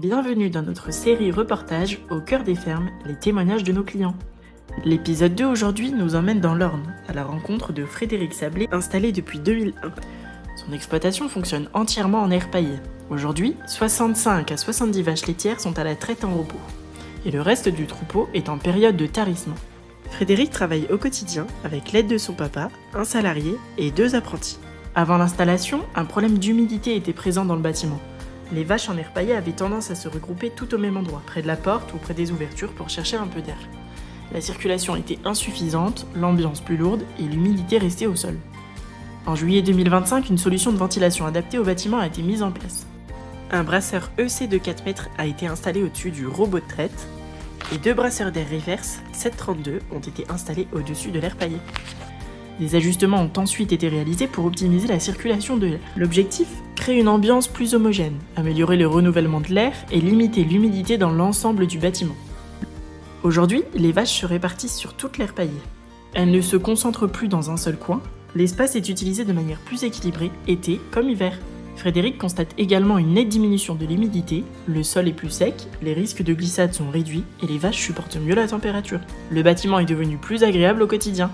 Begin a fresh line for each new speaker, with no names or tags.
Bienvenue dans notre série reportage au cœur des fermes, les témoignages de nos clients. L'épisode 2 aujourd'hui nous emmène dans l'Orne, à la rencontre de Frédéric Sablé, installé depuis 2001. Son exploitation fonctionne entièrement en air paillé. Aujourd'hui, 65 à 70 vaches laitières sont à la traite en repos. Et le reste du troupeau est en période de tarissement. Frédéric travaille au quotidien avec l'aide de son papa, un salarié et 2 apprentis. Avant l'installation, un problème d'humidité était présent dans le bâtiment. Les vaches en air paillé avaient tendance à se regrouper tout au même endroit, près de la porte ou près des ouvertures pour chercher un peu d'air. La circulation était insuffisante, l'ambiance plus lourde et l'humidité restait au sol. En juillet 2025, une solution de ventilation adaptée au bâtiment a été mise en place. Un brasseur EC de 4 mètres a été installé au-dessus du robot de traite et 2 brasseurs d'air reverse 732 ont été installés au-dessus de l'air paillé. Des ajustements ont ensuite été réalisés pour optimiser la circulation de l'air. L'objectif ? Créer une ambiance plus homogène, améliorer le renouvellement de l'air et limiter l'humidité dans l'ensemble du bâtiment. Aujourd'hui, les vaches se répartissent sur toute l'air paillé. Elles ne se concentrent plus dans un seul coin, l'espace est utilisé de manière plus équilibrée, été comme hiver. Frédéric constate également une nette diminution de l'humidité, le sol est plus sec, les risques de glissade sont réduits et les vaches supportent mieux la température. Le bâtiment est devenu plus agréable au quotidien.